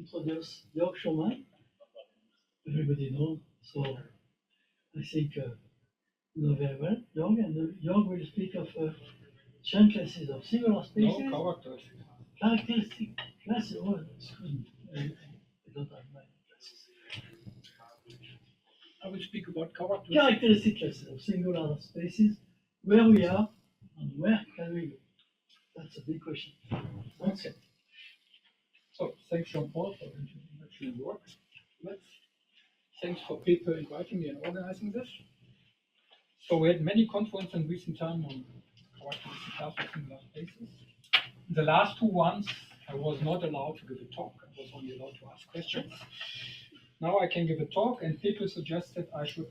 introduce Jörg Schürmann. Everybody knows, so I think you know very well Jörg, and Jörg will speak of chain classes of singular spaces. No, characteristic. Characteristic classes. Oh, excuse me. I don't have my classes. I will speak about Characteristic classes of singular spaces, where we are and where can we go. That's a big question. Okay. So thanks Jean-Paul for the introduction work. Thanks for people inviting me and organizing this. So we had many conferences in recent time on characteristic classes of singular spaces. In the last 2 ones, I was not allowed to give a talk. I was only allowed to ask questions. Now I can give a talk, and people suggested I should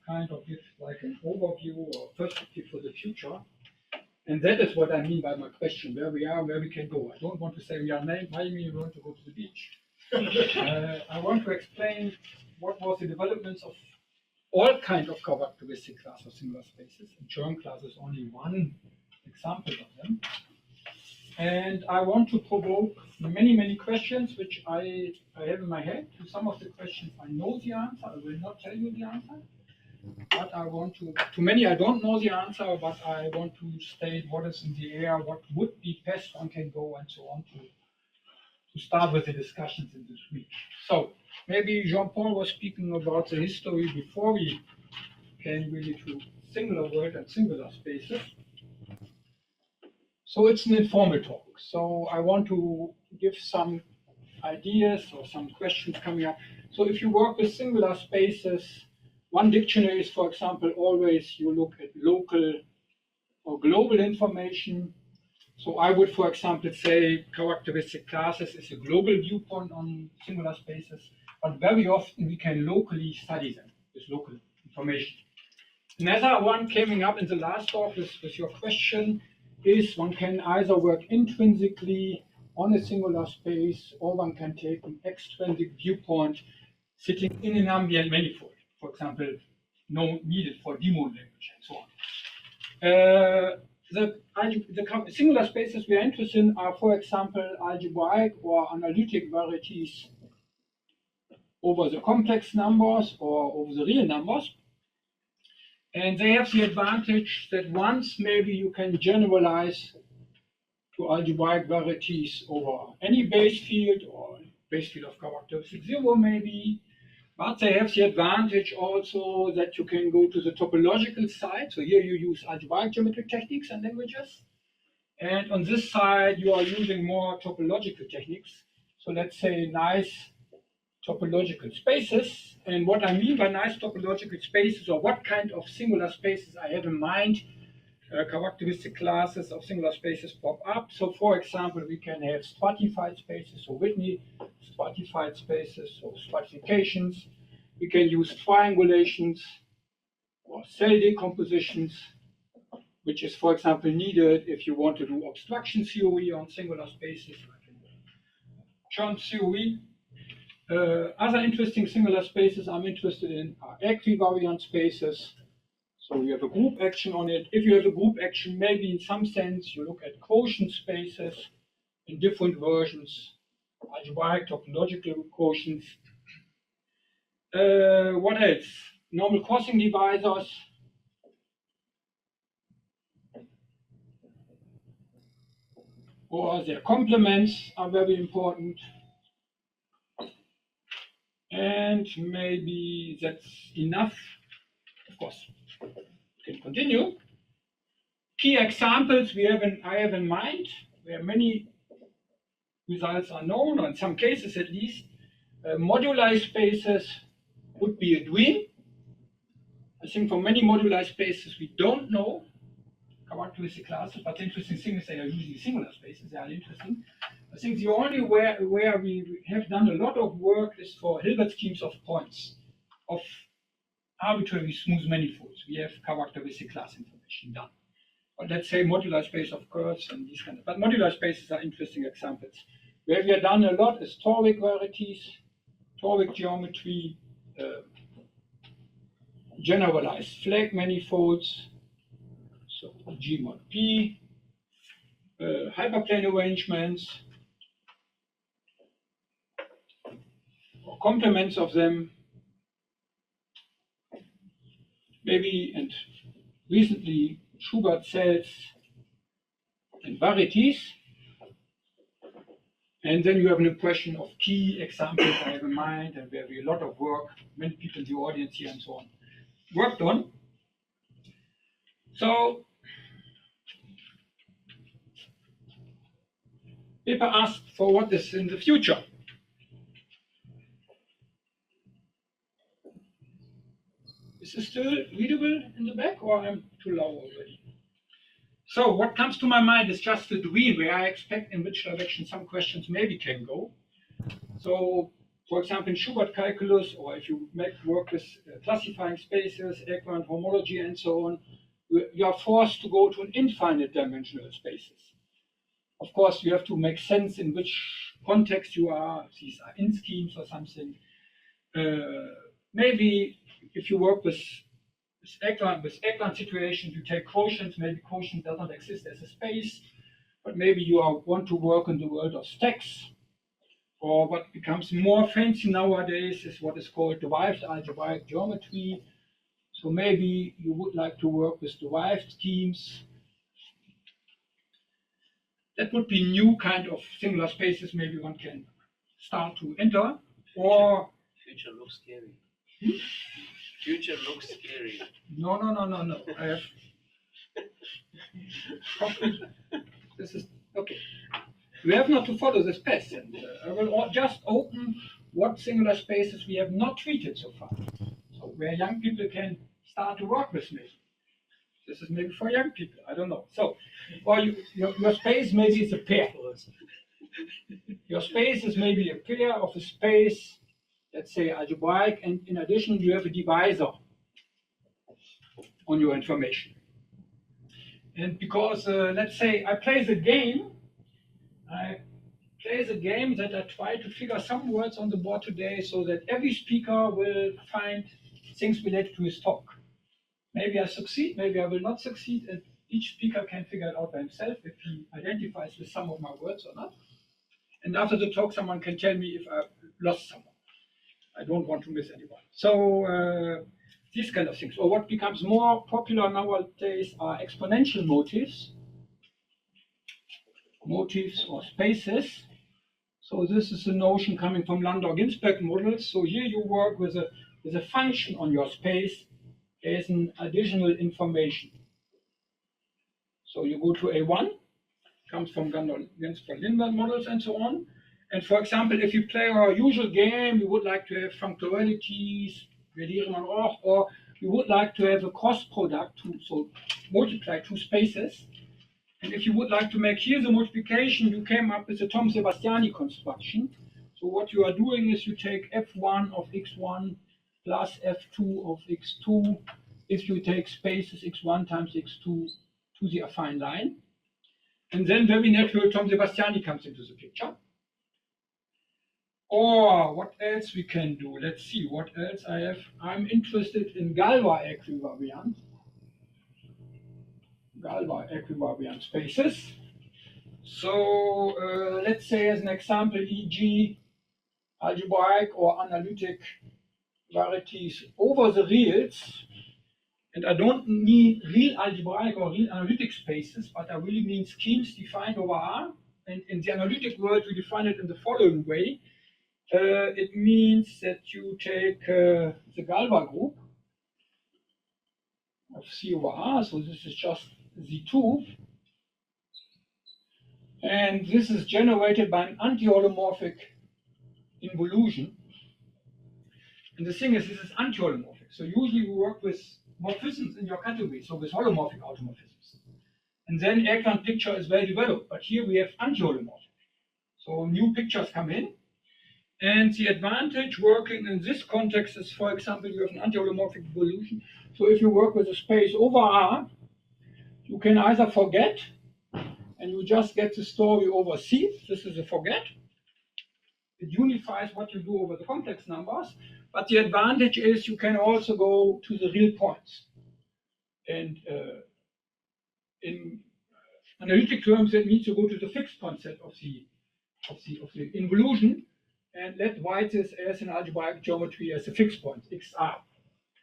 kind of give like an overview or perspective for the future. And that is what I mean by my question, where we are, where we can go. I don't want to say we are Miami, we want to go to the beach. I want to explain what was the developments of all kinds of characteristic classes of singular spaces. And Germ class is only one example of them. And I want to provoke many, many questions which I have in my head. To some of the questions I know the answer, I will not tell you the answer. But I want to many I don't know the answer, but I want to state what is in the air, what would be best one can go, and so on to start with the discussions in this week. So maybe Jean-Paul was speaking about the history before we came really to singular world and singular spaces. So it's an informal talk. So I want to give some ideas or some questions coming up. So if you work with singular spaces, one dictionary is, for example, always you look at local or global information. So I would, for example, say characteristic classes is a global viewpoint on singular spaces, but very often we can locally study them with local information. Another one coming up in the last talk with your question is one can either work intrinsically on a singular space, or one can take an extrinsic viewpoint sitting in an ambient manifold, for example, needed for demo language and so on. The singular spaces we are interested in are, for example, algebraic or analytic varieties over the complex numbers or over the real numbers. And they have the advantage that once maybe you can generalize to algebraic varieties over any base field or base field of characteristic 0 maybe, but they have the advantage also that you can go to the topological side. So here you use algebraic geometric techniques and languages. And on this side, you are using more topological techniques. So let's say nice topological spaces. And what I mean by nice topological spaces, or what kind of singular spaces I have in mind, characteristic classes of singular spaces pop up. So for example, we can have stratified spaces, so Whitney stratified spaces, so stratifications. We can use triangulations or cell decompositions, which is, for example, needed if you want to do obstruction theory on singular spaces, like Chern theory. Other interesting singular spaces I'm interested in are equivariant spaces. So you have a group action on it. If you have a group action, maybe in some sense you look at quotient spaces in different versions, algebraic topological quotients. What else? Normal crossing divisors. Or their complements are very important. And maybe that's enough. Of course, we can continue. Key examples I have in mind, where many results are known, or in some cases at least. Moduli spaces would be a dream. I think for many moduli spaces we don't know characteristic classes, but the interesting thing is they are using singular spaces. They are interesting. I think the only where we have done a lot of work is for Hilbert schemes of points of arbitrary smooth manifolds. We have characteristic class information done. But let's say modular space of curves and these kind of. But modular spaces are interesting examples. Where we have done a lot is toric varieties, toric geometry, generalized flag manifolds. So G mod P, hyperplane arrangements, complements of them, maybe, and recently Schubert cells and varieties. And then you have an impression of key examples I have in mind, and where we a lot of work, many people in the audience here and so on, worked on. So, paper asked for what is in the future. Is this still readable in the back, or I'm too low already? So what comes to my mind is just a dream where I expect in which direction some questions maybe can go. So, for example, in Schubert calculus, or if you make work with classifying spaces, equivalent homology, and so on, you are forced to go to an infinite dimensional spaces. Of course, you have to make sense in which context you are. These are in schemes or something. Maybe if you work with equivalent situations, you take quotients. Maybe quotient does not exist as a space, but maybe you want to work in the world of stacks. Or what becomes more fancy nowadays is what is called derived algebraic geometry. So maybe you would like to work with derived schemes. That would be new kind of singular spaces maybe one can start to enter. Or future looks scary. Future looks scary. No. I have. This is okay. We have not to follow this path, and I will just open what singular spaces we have not treated so far. So where young people can start to work with me. This is maybe for young people. I don't know. So, or your space maybe is a pair. Your space is maybe a pair of a space, let's say algebraic, and in addition you have a divisor on your information. And because, let's say I play the game that I try to figure some words on the board today so that every speaker will find things related to his talk. Maybe I succeed, maybe I will not succeed, and each speaker can figure it out by himself if he identifies with some of my words or not. And after the talk, someone can tell me if I lost someone. I don't want to miss anyone. So these kind of things. Or what becomes more popular nowadays are exponential motifs. Motifs or spaces. So this is a notion coming from Landau-Ginzburg models. So here you work with a function on your space. There is an additional information. So you go to A1, comes from Landau-Ginzburg models and so on. And for example, if you play our usual game, you would like to have functorialities, or you would like to have a cross product, so multiply two spaces. And if you would like to make here the multiplication, you came up with a Tom-Sebastiani construction. So what you are doing is you take f1 of x1 plus f2 of x2 if you take spaces x1 times x2 to the affine line. And then very natural Tom-Sebastiani comes into the picture. Or what else we can do? Let's see what else I have. I'm interested in Galois equivariant. Galois equivariant spaces. So let's say as an example, e.g. algebraic or analytic varieties over the reals. And I don't mean real algebraic or real analytic spaces, but I really mean schemes defined over R. And in the analytic world, we define it in the following way. It means that you take the Galois group of C over R, so this is just Z2, and this is generated by an anti-holomorphic involution. And the thing is, this is anti-holomorphic. So usually we work with morphisms in your category, so with holomorphic automorphisms. And then aircraft picture is well developed, but here we have anti-holomorphic. So new pictures come in. And the advantage working in this context is, for example, you have an anti-holomorphic evolution. So if you work with a space over R, you can either forget, and you just get the story over C. This is a forget. It unifies what you do over the complex numbers. But the advantage is you can also go to the real points. And in analytic terms, that means you go to the fixed point set of the involution. and let write this as an algebraic geometry as a fixed point, xr.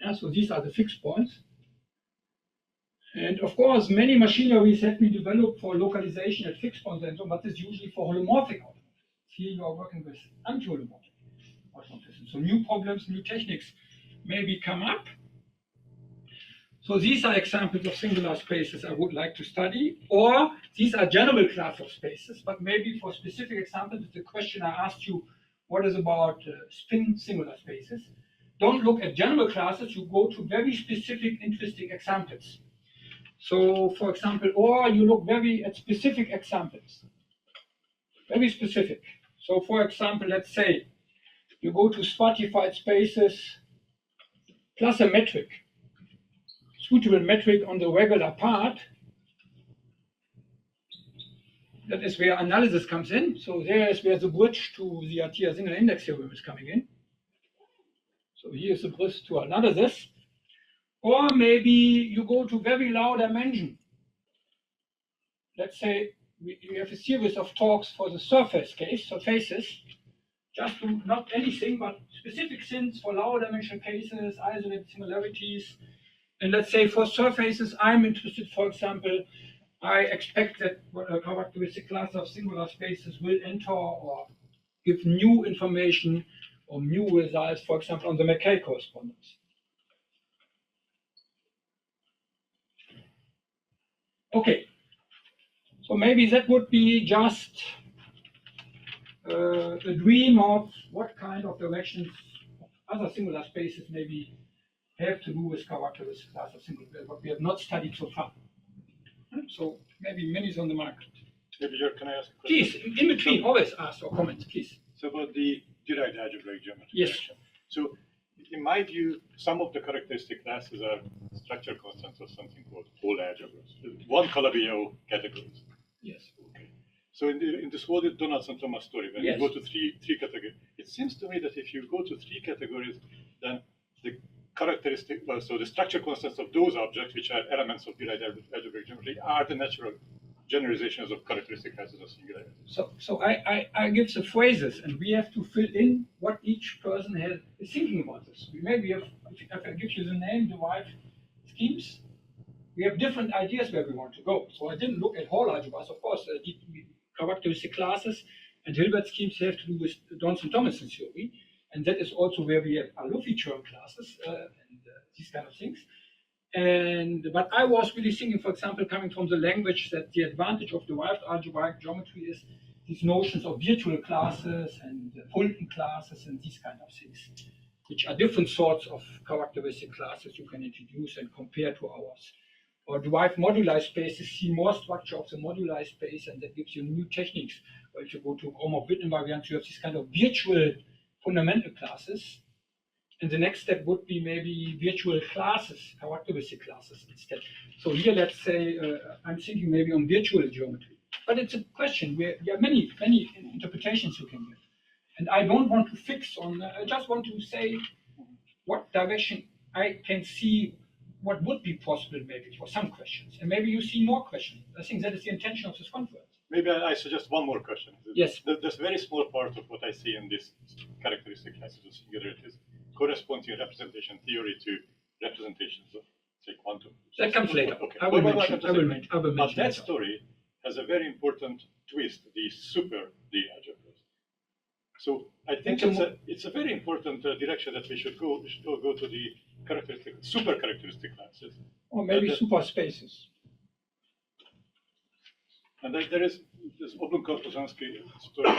Yeah, so these are the fixed points. And of course, many machineries have been developed for localization at fixed points and so, but this is usually for holomorphic automorphisms. Here you are working with anti-holomorphic automorphisms. So new problems, new techniques maybe come up. So these are examples of singular spaces I would like to study, or these are general class of spaces, but maybe for specific examples, the question I asked you, what is about spin singular spaces? Don't look at general classes, you go to very specific, interesting examples. So, for example, or you look at specific examples, very specific. So, for example, let's say you go to stratified spaces plus a metric, suitable metric on the regular part. That is where analysis comes in. So there is where the bridge to the Atiyah single index theorem is coming in. So here is the bridge to analysis. Or maybe you go to very low dimension. Let's say we have a series of talks for the surface case, surfaces, just to not anything but specific things for lower dimensional cases, isolated singularities. And let's say for surfaces, I'm interested, for example, I expect that a characteristic class of singular spaces will enter or give new information or new results, for example, on the Mackay correspondence. Okay, so maybe that would be just a dream of what kind of directions other singular spaces maybe have to do with characteristic class of singular, what we have not studied so far. So maybe many is on the market. Maybe, Jörg, can I ask a question? Please, in between, always ask or comment, please. So about the derived algebraic geometry. Yes. Direction. So in my view, some of the characteristic classes are structure constants of something called whole algebras. One Calabi-Yau categories. Yes. Okay. So in this whole Donaldson Thomas story, when Yes. you go to three categories, it seems to me that if you go to three categories, then the characteristic, well, so the structure constants of those objects, which are elements of derived algebraic geometry, are the natural generalizations of characteristic classes of singularity. So I give the phrases, and we have to fill in what each person is thinking about this. We maybe have, if I give you the name derived schemes, we have different ideas where we want to go. So I didn't look at whole algebras. Of course, the characteristic classes and Hilbert schemes have to do with Donaldson-Thomason theory, and that is also where we have Alofi-Chern classes and these kind of things. But I was really thinking, for example, coming from the language, that the advantage of derived algebraic geometry is these notions of virtual classes and Fulton classes and these kind of things, which are different sorts of characteristic classes you can introduce and compare to ours. Or derived moduli spaces see more structure of the moduli space, and that gives you new techniques. Or if you go to Gromov-Witten invariant, you have these kind of virtual fundamental classes. And the next step would be maybe virtual classes, characteristic classes instead. So here, let's say, I'm thinking maybe on virtual geometry. But it's a question where there are many interpretations you can give. And I don't want to fix on, I just want to say what direction I can see what would be possible maybe for some questions. And maybe you see more questions. I think that is the intention of this conference. Maybe I suggest one more question. Yes. There's a very small part of what I see in this characteristic classes of singularities corresponds in representation theory to representations of, say, quantum. That comes later. Okay. I will mention But that later. story has a very important twist, the super D algebras. So I think it's a very important direction that we should go. We should go to the super characteristic classes. Or maybe super spaces. And there is this Oblomkov-Poznansky story.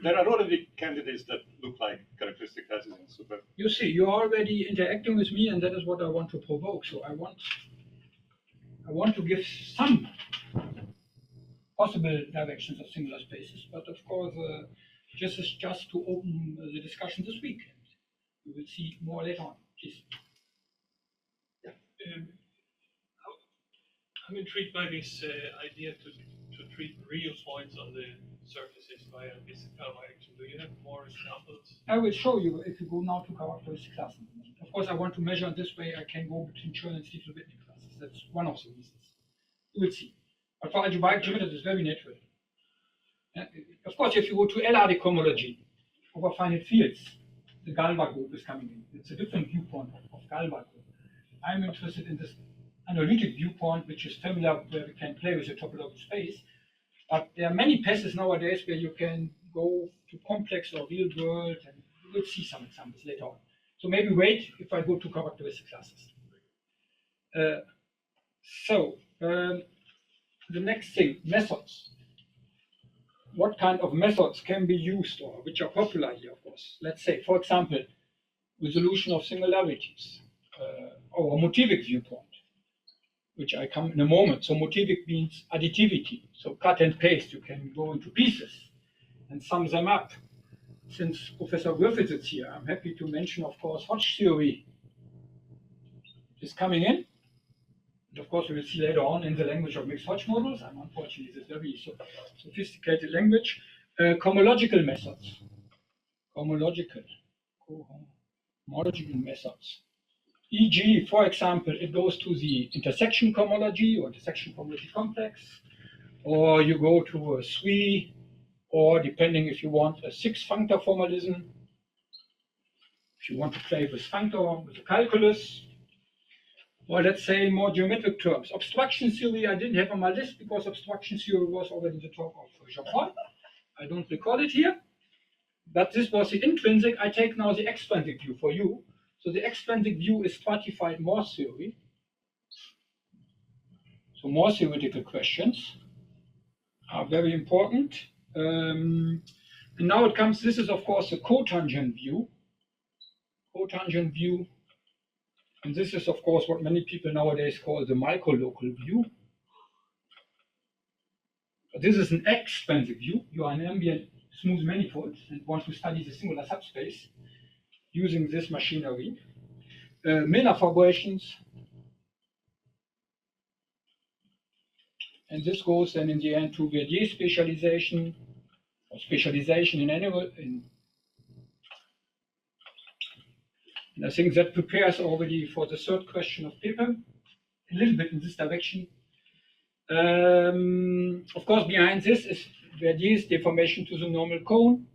There are already candidates that look like characteristic classes in super. You see, you're already interacting with me, and that is what I want to provoke. So I want to give some possible directions of singular spaces, but of course, this is just to open the discussion this week. We will see more later on. Please. I'm intrigued by this idea to treat real points on the surfaces via this direction. Do you have more examples? I will show you if you go now to characteristic classes. Of course, I want to measure this way. I can go between Chern and Stiefel-Whitney classes. That's one of the reasons. You will see. But for algebraic geometry, it's very natural. Of course, if you go to LRD cohomology, over finite fields, the Galois group is coming in. It's a different viewpoint of Galois group. I'm interested in this analytic viewpoint, which is familiar, where we can play with the topological space. But there are many passes nowadays where you can go to complex or real world, and we'll see some examples later on. So maybe wait if I go to characteristic classes. The next thing, methods. What kind of methods can be used, or which are popular here, of course? Let's say, for example, resolution of singularities, or motivic viewpoint, which I come in a moment. So motivic means additivity. So cut and paste, you can go into pieces and sum them up. Since Professor Griffiths is here, I'm happy to mention, of course, Hodge theory is coming in. And of course, we will see later on in the language of mixed Hodge models. I'm unfortunately this very sophisticated language. Cohomological methods. Cohomological methods. E.g., for example, it goes to the intersection cohomology or intersection cohomology complex, or you go to a 3, or depending if you want a 6 functor formalism, if you want to play with functor, with the calculus, or let's say more geometric terms. Obstruction theory I didn't have on my list because obstruction theory was already the talk of Jean-Paul. I don't recall it here, but this was the intrinsic. I take now the extrinsic view for you. So the extrinsic view is stratified Morse theory. So more theoretical questions are very important. And now it comes, this is of course the cotangent view. Cotangent view. And this is of course what many people nowadays call the microlocal view. But this is an extrinsic view. You are an ambient smooth manifold and want to study the singular subspace using this machinery. Miller vibrations. And this goes then in the end to Verdier specialization, or specialization in animal. And I think that prepares already for the third question of paper, a little bit in this direction. Of course, behind this is Verdier's deformation to the normal cone.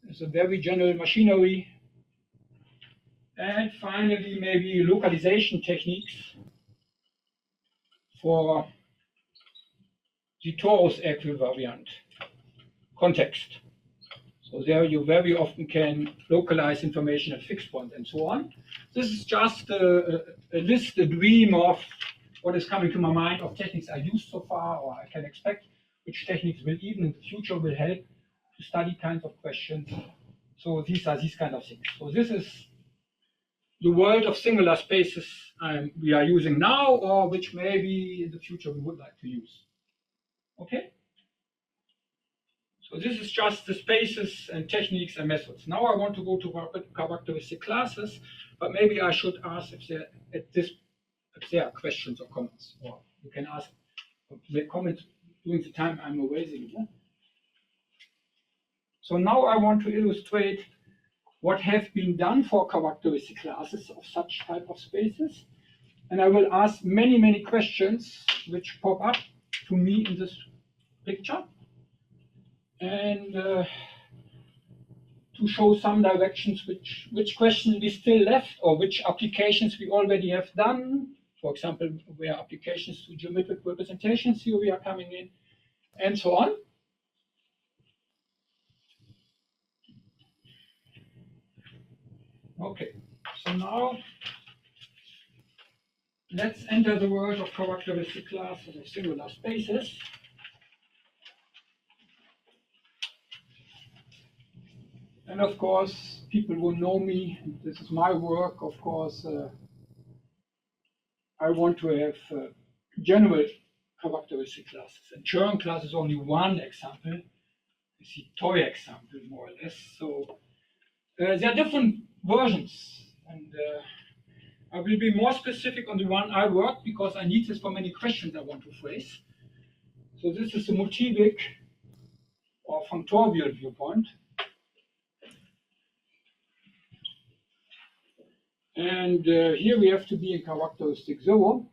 It's a very general machinery. And finally, maybe localization techniques for the torus equivariant context. So there you very often can localize information at fixed point and so on. This is just a list, a dream of what is coming to my mind of techniques I used so far or I can expect, which techniques will even in the future will help to study kinds of questions. So these are these kind of things. So this is the world of singular spaces we are using now, or which maybe in the future we would like to use. Okay? So this is just the spaces and techniques and methods. Now I want to go to characteristic classes, but maybe I should ask if there are questions or comments. Or you can ask the comments during the time I'm erasing. Yeah? So now I want to illustrate what have been done for characteristic classes of such type of spaces. And I will ask many, many questions which pop up to me in this picture. And to show some directions, which questions we still left, or which applications we already have done. For example, where applications to geometric representation theory are coming in, and so on. Okay, so now let's enter the world of characteristic classes of singular spaces. And of course, people who know me, this is my work, of course, I want to have general characteristic classes. And Chern class is only one example. It's the toy example, more or less. So there are different versions. And I will be more specific on the one I work because I need this for many questions I want to phrase. So this is the motivic or functorial viewpoint. And here we have to be in characteristic 0.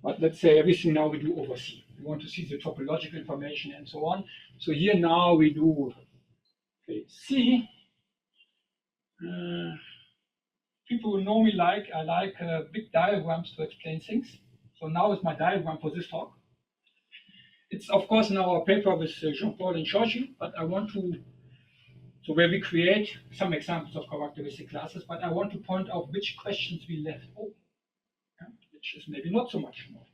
But let's say everything now we do over C. We want to see the topological information and so on. So here now we do Okay, C. People will know me like I like big diagrams to explain things. So now is my diagram for this talk. It's of course in our paper with Jean-Paul and Georgi, but I want to, so where we create some examples of characteristic classes, but I want to point out which questions we left open, which is maybe not so much more.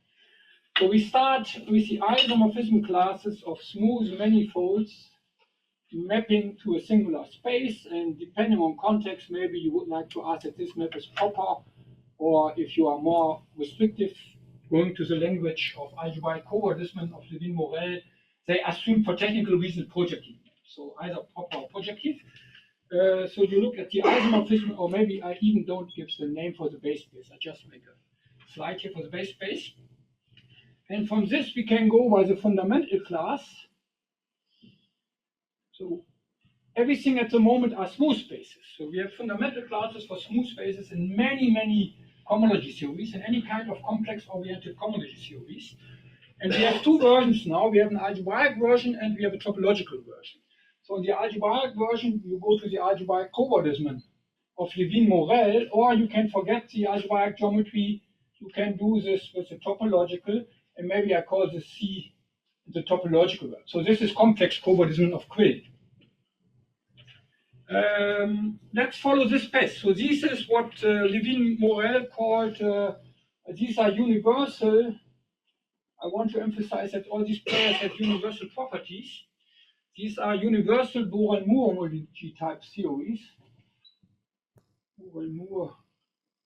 So we start with the isomorphism classes of smooth manifolds mapping to a singular space, and depending on context, maybe you would like to ask if this map is proper, or if you are more restrictive, going to the language of algebraic coordination of Levin-Morel, they assume for technical reasons projective. So either proper or projective. So you look at the isomorphism, or maybe I even don't give the name for the base space. I just make a slide here for the base space. And from this we can go by the fundamental class. So everything at the moment are smooth spaces. So we have fundamental classes for smooth spaces in many homology theories, and any kind of complex-oriented homology theories. And we have two versions now. We have an algebraic version and we have a topological version. So in the algebraic version, you go to the algebraic covariance of Levin-Morel, or you can forget the algebraic geometry. You can do this with the topological, and maybe I call this C the topological one. So this is complex covariance of Quill. Let's follow this path. So this is what Levin-Morel called, these are universal. I want to emphasize that all these pairs have universal properties. These are universal Borel-Moore homology type theories. Borel-Moore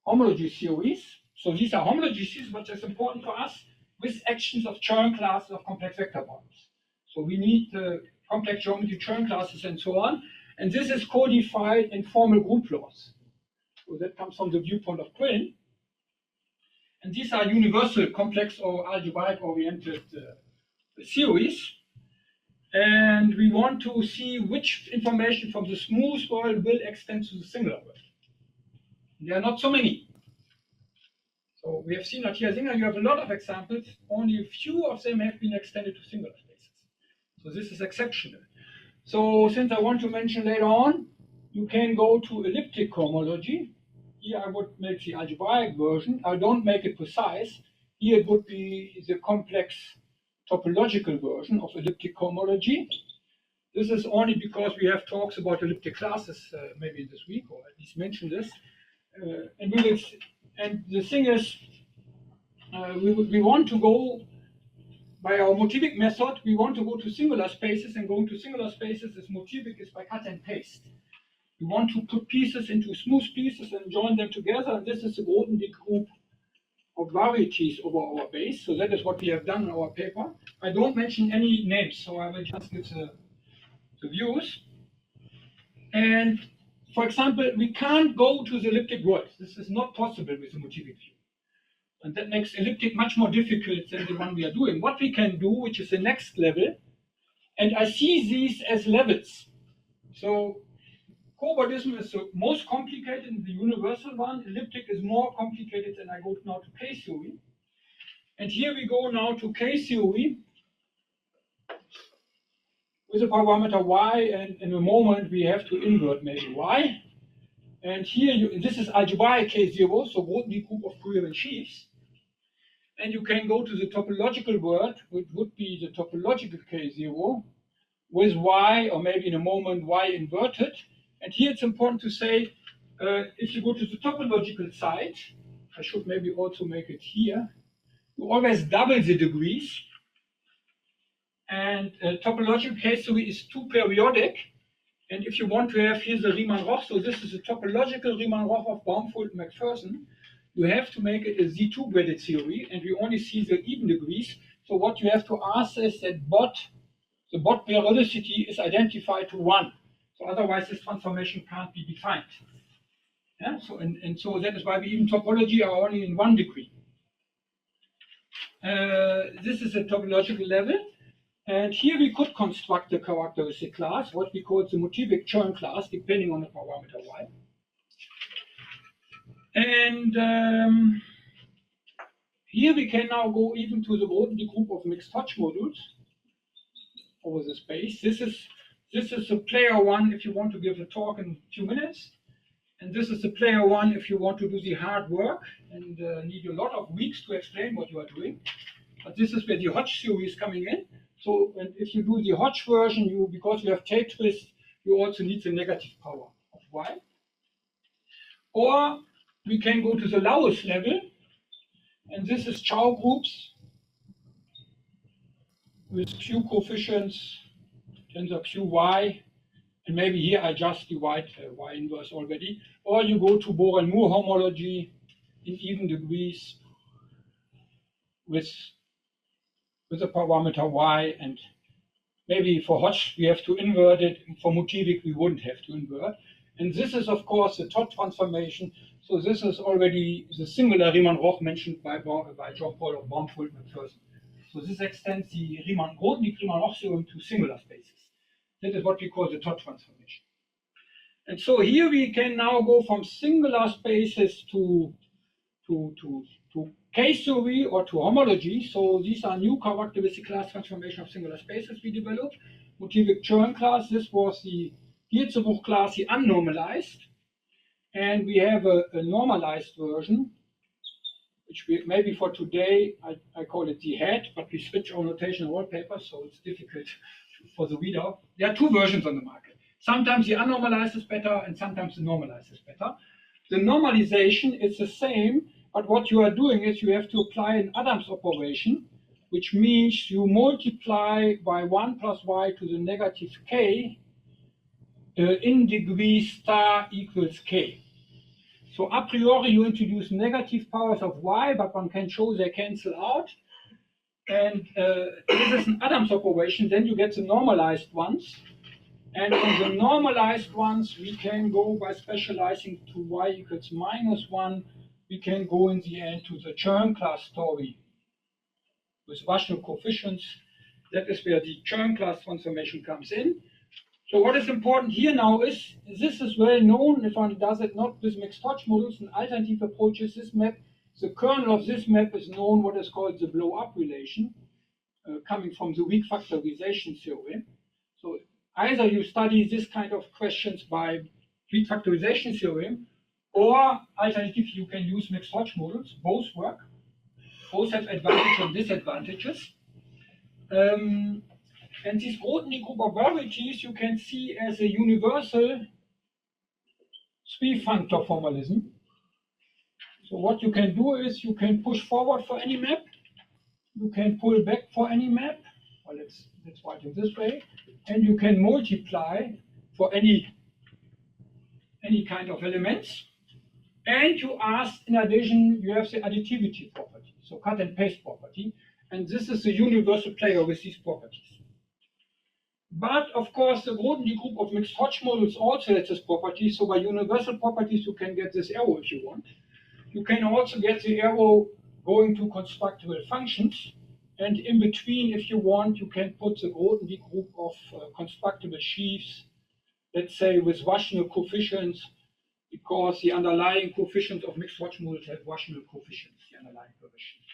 homology theories. So these are homology theories, but it's important for us with actions of Chern classes of complex vector models. So we need complex geometry Chern classes and so on. And this is codified in formal group laws. So that comes from the viewpoint of Quill. And these are universal complex or algebraic oriented theories. And we want to see which information from the smooth world will extend to the singular world. There are not so many. So we have seen that here, you have a lot of examples. Only a few of them have been extended to singular spaces. So this is exceptional. So since I want to mention later on, you can go to elliptic homology. Here I would make the algebraic version. I don't make it precise. Here it would be the complex topological version of elliptic homology. This is only because we have talks about elliptic classes maybe this week, or at least mention this. And the thing is, we want to go by our motivic method. We want to go to singular spaces, and going to singular spaces is motivic is by cut and paste. We want to put pieces into smooth pieces and join them together, and this is the Grothendieck group of varieties over our base. So that is what we have done in our paper. I don't mention any names, so I will just give the views. And for example, we can't go to the elliptic world. This is not possible with the motivic view. And that makes elliptic much more difficult than the one we are doing. What we can do, which is the next level, and I see these as levels. So covariance is the most complicated, the universal one. Elliptic is more complicated, and I go now to K-theory. And here we go now to K-theory with a parameter y, and in a moment we have to invert maybe y. And here, this is algebraic K0, so Grothendieck group of coherent sheaves. And you can go to the topological world, which would be the topological K0 with y, or maybe in a moment y inverted. And here it's important to say, if you go to the topological side, I should maybe also make it here, you always double the degrees. And topological case theory is too periodic. And if you want to have here the Riemann-Roch, so this is the topological Riemann-Roch of Baumfuld and McPherson, you have to make it a Z2 graded theory, and we only see the even degrees. So what you have to ask is that the Bott periodicity is identified to 1. So otherwise this transformation can't be defined. Yeah? So and so that is why we even topology are only in 1 degree. This is a topological level. And here we could construct the characteristic class, what we call the motivic Chern class, depending on the parameter y. And here we can now go even to the Grothendieck group of mixed Hodge modules over the space. This is This is the player one if you want to give a talk in a few minutes. And this is the player one if you want to do the hard work and need a lot of weeks to explain what you are doing. But this is where the Hodge theory is coming in. So and if you do the Hodge version, because you have tail twist, you also need the negative power of y. Or we can go to the lowest level, and this is Chow groups with q coefficients, tensor qy, and maybe here I just divide y inverse already. Or you go to Borel-Moore homology in even degrees with a parameter y, and maybe for Hodge we have to invert it. For Motivic we wouldn't have to invert. And this is of course the Todd transformation. So this is already the singular Riemann-Roch mentioned by Jean-Paul of Baumfuld McPherson. So this extends the Riemann-Roch theorem to singular spaces. That is what we call the Todd transformation. And so here we can now go from singular spaces to K-theory or to homology. So these are new characteristic class transformation of singular spaces we developed. Motivic Chern class, this was the Hirzebruch class, the unnormalized. And we have a normalized version, which maybe for today, I call it the head, but we switch our notation in wallpaper, so it's difficult for the reader. There are two versions on the market. Sometimes the unnormalized is better, and sometimes the normalized is better. The normalization is the same, but what you are doing is you have to apply an Adams operation, which means you multiply by 1 plus y to the negative k in degree star equals k. So a priori you introduce negative powers of y, but one can show they cancel out. And this is an Adams operation, then you get the normalized ones. And on the normalized ones, we can go by specializing to y equals -1. We can go in the end to the Chern class story with rational coefficients. That is where the Chern class transformation comes in. So what is important here now is, this is well known if one does it not with mixed Hodge models and alternative approaches, this map, the kernel of this map is known what is called the blow-up relation, coming from the weak factorization theorem. So either you study this kind of questions by weak factorization theorem, or alternatively you can use mixed Hodge models. Both work. Both have advantages and disadvantages. And this Grothendieck group of varieties you can see as a universal three-functor formalism. So what you can do is you can push forward for any map, you can pull back for any map, or let's write it this way, and you can multiply for any kind of elements. And you ask, in addition, you have the additivity property, so cut and paste property, and this is the universal player with these properties. But of course, the Grothendieck group of mixed Hodge models also has this property. So by universal properties, you can get this arrow if you want. You can also get the arrow going to constructible functions. And in between, if you want, you can put the Grothendieck group of constructible sheaves, let's say with rational coefficients, because the underlying coefficients of mixed Hodge models have rational coefficients, the underlying coefficients.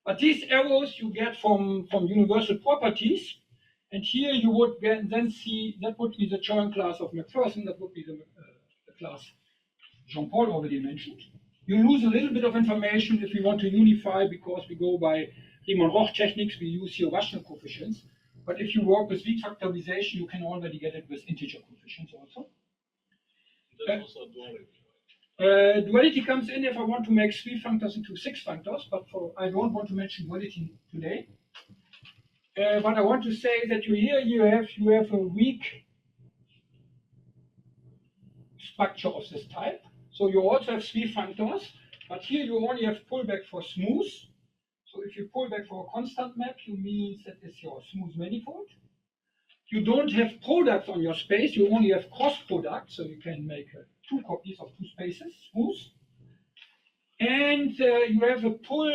But these arrows you get from universal properties. And here you would then see, that would be the Chern class of McPherson, that would be the class Jean-Paul already mentioned. You lose a little bit of information if we want to unify, because we go by Riemann-Roch techniques, we use here rational coefficients. But if you work with weak factorization, you can already get it with integer coefficients also. That's also duality. Duality comes in if I want to make 3 functors into 6 functors, but I don't want to mention duality today. But I want to say that you have a weak structure of this type. So you also have 3 functors, but here you only have pullback for smooth. So if you pull back for a constant map, you mean that is your smooth manifold. You don't have products on your space, you only have cross products, so you can make 2 copies of 2 spaces, smooth. And you have a pull,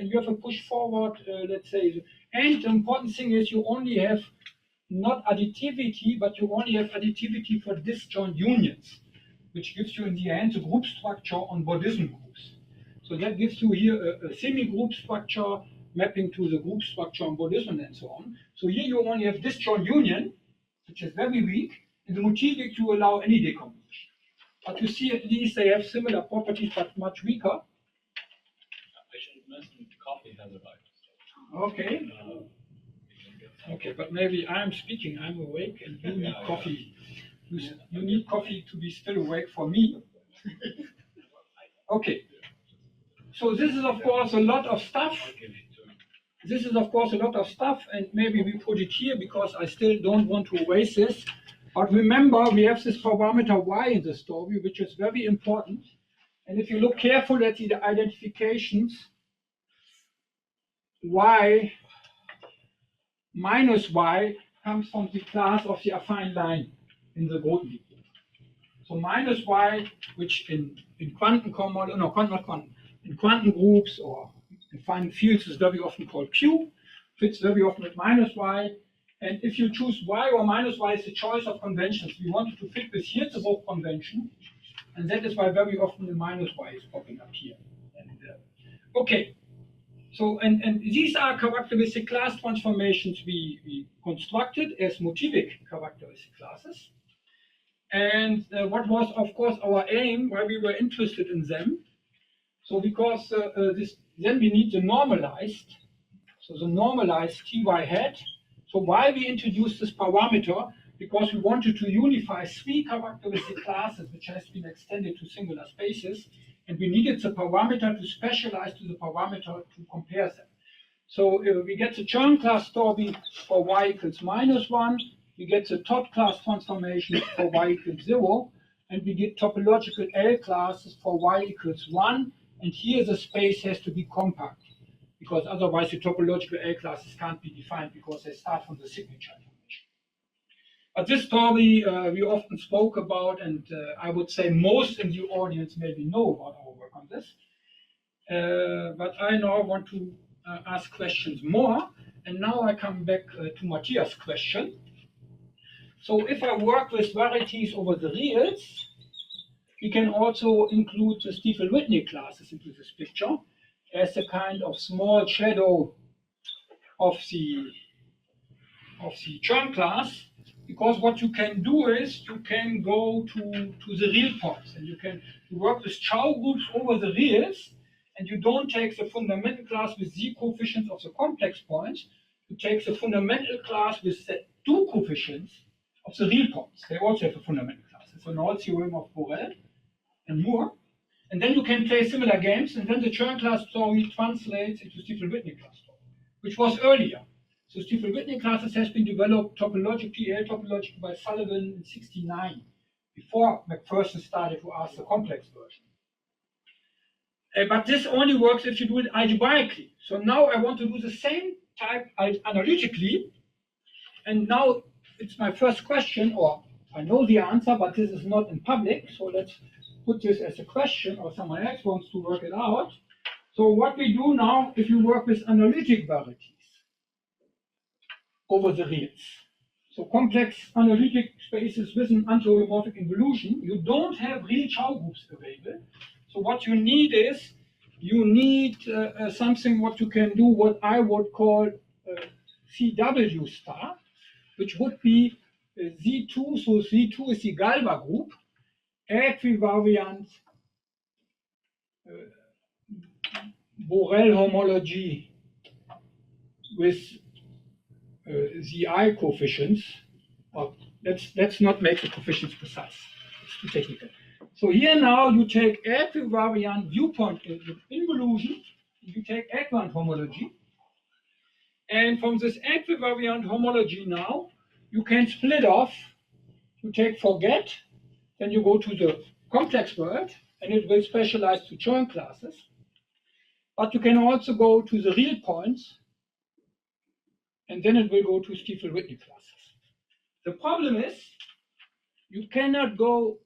you have a push forward, let's say. And the important thing is you only have not additivity, but you only have additivity for disjoint unions, which gives you in the end the group structure on Bordism groups. So that gives you here a semi-group structure mapping to the group structure on Bordism and so on. So here you only have disjoint union, which is very weak. In the motivic, you allow any decomposition. But you see, at least they have similar properties, but much weaker. I should mention coffee has a life. Okay. Okay, but maybe I'm speaking, I'm awake, and you need coffee. You need coffee to be still awake for me. Okay. So this is, of course, a lot of stuff. This is, of course, a lot of stuff, and maybe we put it here because I still don't want to waste this. But remember, we have this parameter y in the story, which is very important. And if you look carefully at the identifications, y minus y comes from the class of the affine line in the Grothendieck. So minus y, which in quantum in quantum groups or in finding fields is very often called Q, fits very often with minus y. And if you choose y or minus y is the choice of conventions. We wanted to fit with Hirzebruch convention, and that is why very often the minus y is popping up here. And, okay, so and these are characteristic class transformations we constructed as motivic characteristic classes. And what was, of course, our aim, why we were interested in them. So because then we need the normalized, so the normalized Ty hat. So why we introduced this parameter? Because we wanted to unify three characteristic classes, which has been extended to singular spaces, and we needed the parameter to specialize to the parameter to compare them. So we get the Chern class story for y equals -1, we get the top class transformation for y equals 0, and we get topological L classes for y equals 1, and here the space has to be compact, because otherwise the topological L classes can't be defined because they start from the signature information. But this story we often spoke about, and I would say most in the audience maybe know about our work on this. But I now want to ask questions more, and now I come back to Matthias' question. So if I work with varieties over the reals, we can also include the Stiefel-Whitney classes into this picture as a kind of small shadow of the Chern class, because what you can do is you can go to the real points, and you work with Chow groups over the reals, and you don't take the fundamental class with the coefficients of the complex points, you take the fundamental class with the two coefficients of the real points. They also have a fundamental class. It's an old theorem of Borel and Moore. And then you can play similar games, and then the Chern class story translates into Stiefel-Whitney class story, which was earlier. So Stiefel-Whitney classes has been developed topologically by Sullivan in '69, before McPherson started to ask the complex version. But this only works if you do it algebraically. So now I want to do the same type analytically, and now it's my first question, or I know the answer, but this is not in public, so let's put this as a question, or someone else wants to work it out. So what we do now, if you work with analytic varieties over the reals, so complex analytic spaces with an anthropomorphic involution, you don't have real Chow groups available. So what you need is, you need something what you can do, what I would call CW star, which would be Z2, so Z2 is the Galba group, equivariant Borel homology with the I coefficients. Or let's not make the coefficients precise, it's too technical. So here now you take equivariant viewpoint involution, you take equant homology, and from this equivariant homology now you can split off. You take forget, then you go to the complex world, and it will specialize to Chern classes. But you can also go to the real points, and then it will go to Stiefel-Whitney classes. The problem is, you cannot go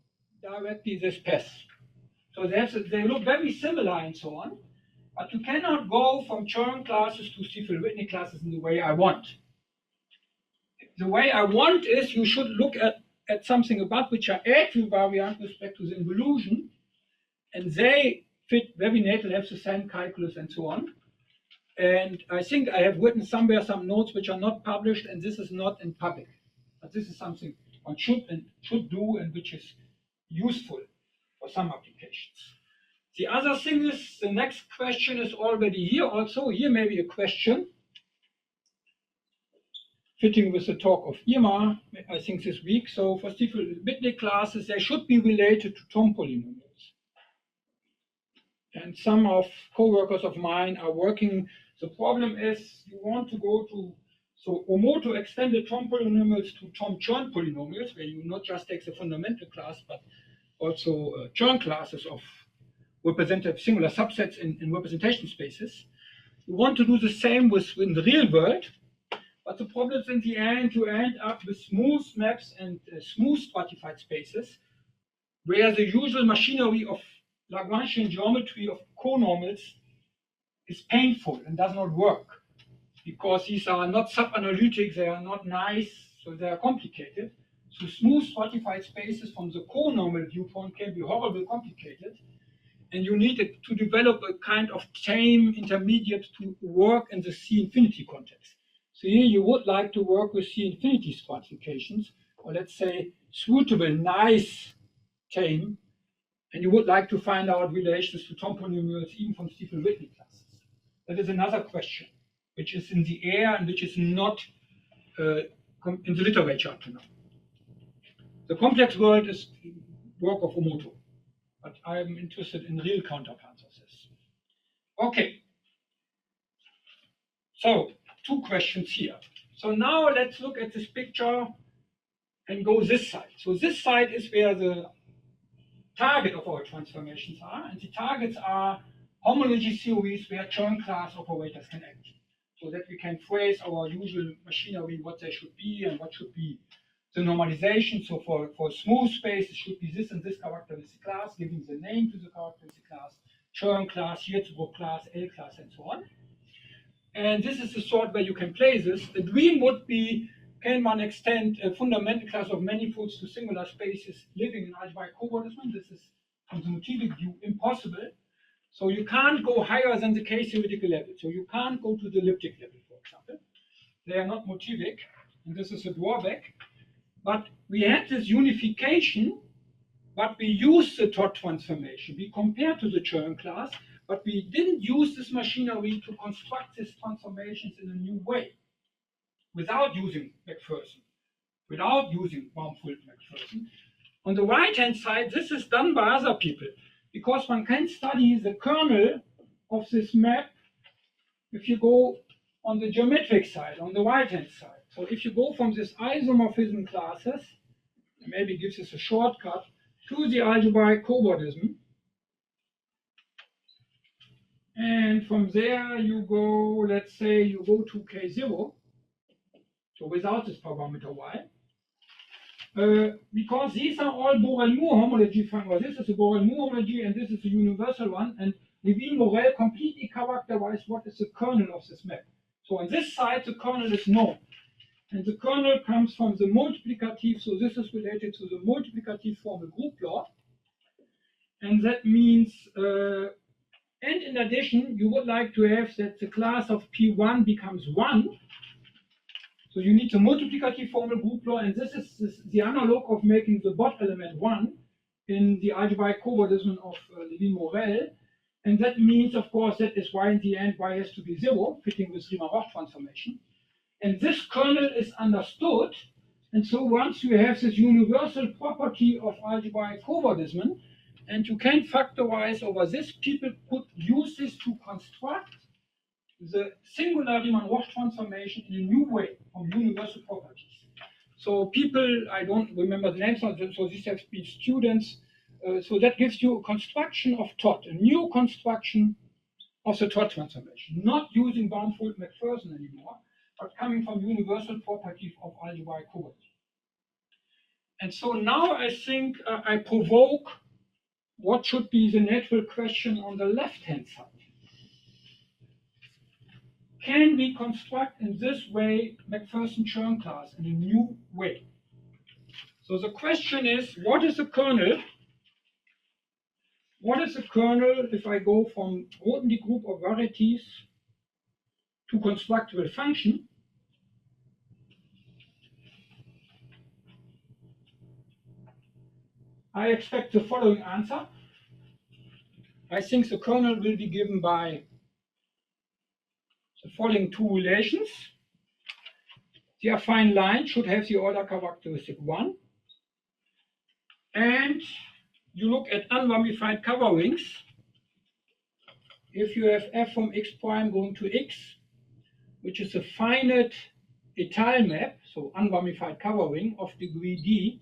directly this path. So they look very similar and so on, but you cannot go from Chern classes to Stiefel-Whitney classes in the way I want. The way I want is you should look at something above which are equivariant with respect to the involution, and they fit very neatly, have the same calculus and so on. And I think I have written somewhere some notes which are not published, and this is not in public. But this is something one should do and which is useful for some applications. The other thing is, the next question is already here also. Here may be a question fitting with the talk of Irma, I think this week. So for Stiefel-Whitley classes, they should be related to Thom polynomials. And some of co-workers of mine are working. The problem is you want to go to, so Omoto extended Thom polynomials to Thom-Chern polynomials, where you not just take the fundamental class, but also Chern classes of representative singular subsets in representation spaces. You want to do the same in the real world, but the problem is in the end you end up with smooth maps and smooth stratified spaces, where the usual machinery of Lagrangian geometry of conormals is painful and does not work, because these are not sub-analytic, they are not nice, so they are complicated. So smooth stratified spaces from the conormal viewpoint can be horribly complicated, and you need to develop a kind of tame intermediate to work in the C-infinity context. So here you would like to work with C-infinity stratifications, or let's say suitable, nice, tame, and you would like to find out relations to Thom polynomials even from Stiefel-Whitley classes. That is another question, which is in the air and which is not in the literature up to now. The complex world is work of Omoto, but I'm interested in real counterparts of this. Okay, so 2 questions here. So now let's look at this picture and go this side. So this side is where the target of our transformations are, and the targets are homology theories where Chern class operators can act, so that we can phrase our usual machinery, what they should be and what should be the normalization. So for smooth space, it should be this and this characteristic class, giving the name to the characteristic class, Chern class, Hirzebruch class, L class, and so on. And this is the sort where you can play this. The dream would be, can one extend a fundamental class of manifolds to singular spaces living in algebraic cobordism? This is, from the motivic view, impossible. So you can't go higher than the K-theoretical level. So you can't go to the elliptic level, for example. They are not motivic, and this is a drawback. But we had this unification, but we used the Todd transformation. We compared to the Chern class, but we didn't use this machinery to construct these transformations in a new way, without using McPherson, without using Baumfuld-McPherson. On the right-hand side, this is done by other people, because one can study the kernel of this map if you go on the geometric side, on the right-hand side. So if you go from this isomorphism classes, maybe gives us a shortcut, to the algebraic cobordism, and from there you go, let's say you go to K0, so without this parameter y, because these are all Borel-Moore homology functions. This is a Borel-Moore homology and this is a universal one, and Levin-Morel completely characterized what is the kernel of this map. So on this side the kernel is known, and the kernel comes from the multiplicative, so this is related to the multiplicative formal group law, and that means and in addition, you would like to have that the class of P1 becomes 1. So you need the multiplicative formal group law, and this is the analog of making the bot element 1 in the algebraic cobordism of Levin-Morel. And that means, of course, that is why in the end y has to be 0, fitting with Riemann-Roch transformation. And this kernel is understood. And so once you have this universal property of algebraic cobordism, and you can factorize over this, people could use this to construct the singular Riemann-Roch transformation in a new way from universal properties. So people, I don't remember the names, so these have been students. So that gives you a construction of Todd, a new construction of the Todd transformation, not using Baumfuld-McPherson anymore, but coming from universal properties of algebraic cobordism. And so now I think I provoke what should be the natural question on the left-hand side. Can we construct in this way McPherson-Chern class in a new way? So the question is, what is the kernel? What is the kernel if I go from Grothendieck group of varieties to constructible function? I expect the following answer. I think the kernel will be given by the following two relations. The affine line should have the order characteristic 1. And you look at unramified cover rings. If you have f from x prime going to x, which is a finite étale map, so unramified cover ring of degree d,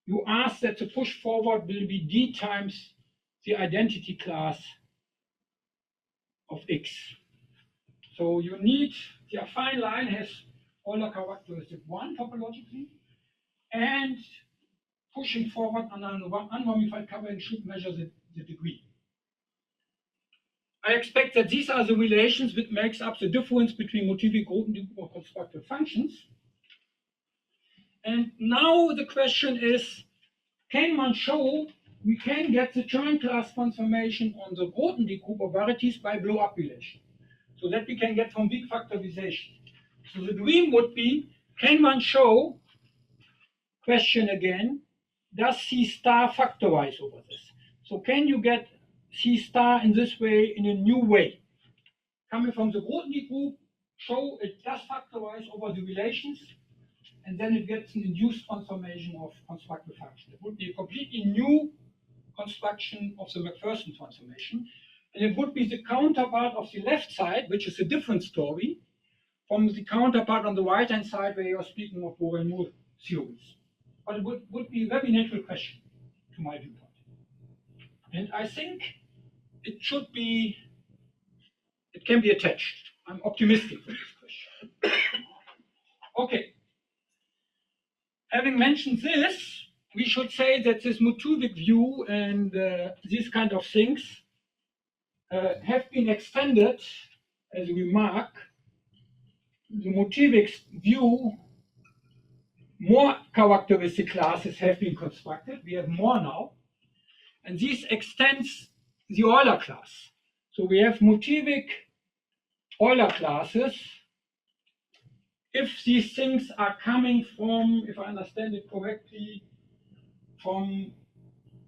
you ask that the push forward will be d times the identity class of x. So you need, the affine line has order characteristic 1 topologically, and pushing forward on an unramified covering should measure the degree. I expect that these are the relations which makes up the difference between motivic Grothendieck or constructive functions. And now the question is, can one show we can get the Chern class transformation on the Grothendieck group of varieties by blow-up relation, so that we can get from weak factorization. So the dream would be, can one show, question again, does C star factorize over this? So can you get C star in this way, in a new way? Coming from the Grothendieck group, show it does factorize over the relations, and then it gets an induced transformation of constructive function. It would be a completely new construction of the Macpherson transformation, and it would be the counterpart of the left side, which is a different story, from the counterpart on the right-hand side where you're speaking of Borel-Moore theories. But it would be a very natural question to my viewpoint. And I think it should be, it can be attached. I'm optimistic for this question. Okay. Having mentioned this, we should say that this motivic view and these kind of things have been extended as a remark. The motivic view, more characteristic classes have been constructed. We have more now. And this extends the Euler class. So we have motivic Euler classes if these things are coming from, if I understand it correctly, from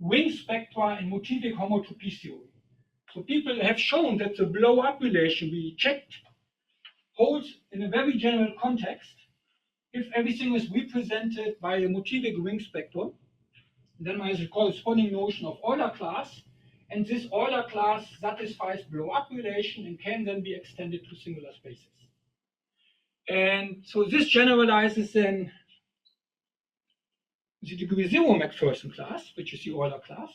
ring spectra in motivic homotopy theory. So people have shown that the blow-up relation we checked holds in a very general context if everything is represented by a motivic ring spectrum. Then there is a corresponding notion of Euler class, and this Euler class satisfies blow-up relation and can then be extended to singular spaces. And so this generalizes then the degree 0 Macpherson class, which is the Euler class,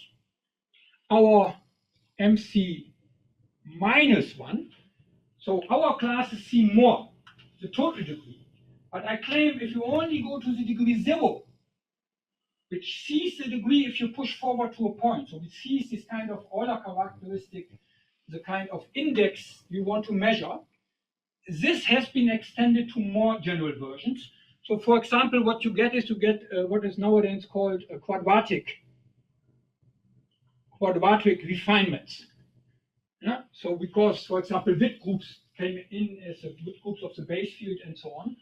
our MC minus 1. So our classes see more, the total degree. But I claim if you only go to the degree 0, which sees the degree if you push forward to a point, so it sees this kind of Euler characteristic, the kind of index you want to measure, this has been extended to more general versions. So for example, what you get is you get what is nowadays called a quadratic refinements. Yeah? So because, for example, width groups came in as width groups of the base field and so on.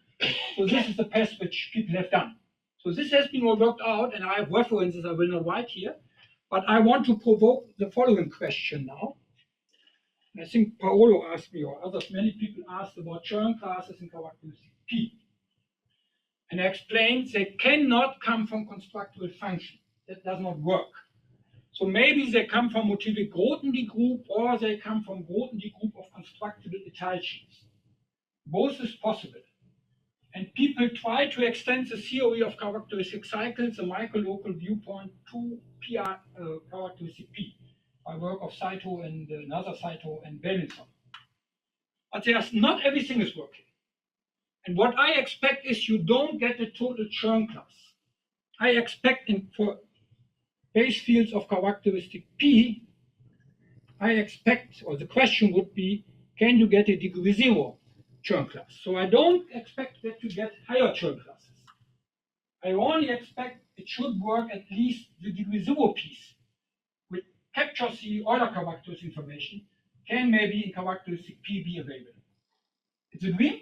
So this is the path which people have done. So this has been worked out, and I have references I will not write here. But I want to provoke the following question now. I think Paolo asked me, or others, many people asked about Chern classes and characteristic P. And I explained they cannot come from constructible function. That does not work. So maybe they come from motivic Grothendieck group, or they come from Grothendieck group of constructible étale sheets. Both is possible. And people try to extend the theory of characteristic cycles, the microlocal viewpoint, to PR characteristic P, by work of Saito and another Saito and Bellinson. But there's not everything is working. And what I expect is you don't get a total Chern class. I expect for base fields of characteristic P, I expect, or the question would be, can you get a degree 0 Chern class? So I don't expect that you get higher Chern classes. I only expect it should work at least the degree 0 piece, which captures the Euler characteristic information, can maybe in characteristic P be available. It's a dream,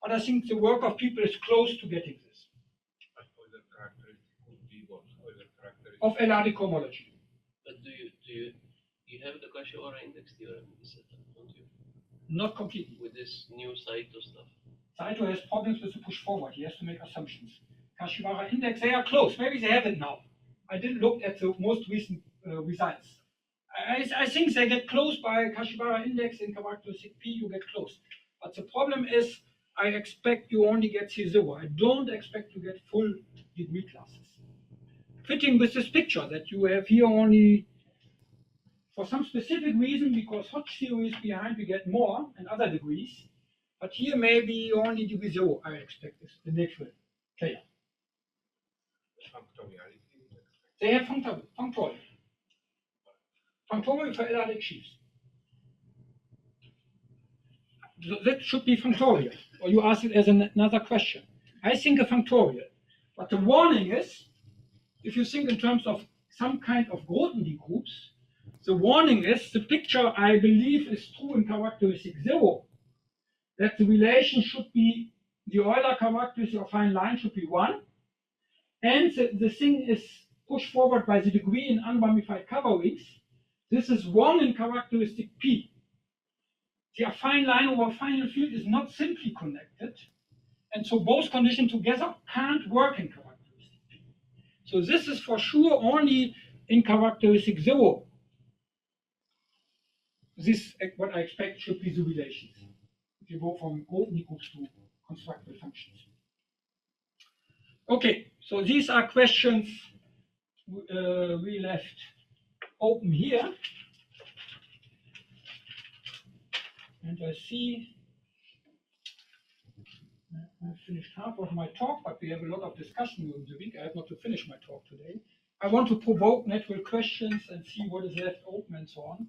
but I think the work of people is close to getting this. But for the characteristic group of L-adic homology. But do you have the Kashiwara index theorem in the setup, don't you? Not completely. With this new Saito stuff. Saito has problems with the push forward. He has to make assumptions. Kashiwara index, they are close. Maybe they have it now. I didn't look at the most recent results. I think they get close by Kashiwara index in characteristic P, you get close. But the problem is, I expect you only get C0. I don't expect to get full degree classes. Fitting with this picture that you have here only, for some specific reason, because Hodge theory is behind, we get more and other degrees. But here maybe only degree 0, I expect, is the natural player. They have functorial. Functorial for L-adic sheaves. So that should be functorial. Or you ask it as another question. I think a functorial. But the warning is, if you think in terms of some kind of Grothendieck groups, the warning is the picture I believe is true in characteristic 0, that the relation should be, the Euler characteristic of fine line should be 1, and the thing is pushed forward by the degree in unramified coverings. This is 1 in characteristic P. The affine line over final field is not simply connected, and so both conditions together can't work in characteristic P. So this is for sure only in characteristic 0. This, what I expect, should be the relations. If you go from Grothendieck groups to constructible functions. Okay, so these are questions we left open here. And I see I finished half of my talk, but we have a lot of discussion during the week. I have not to finish my talk today. I want to provoke natural questions and see what is left open and so on.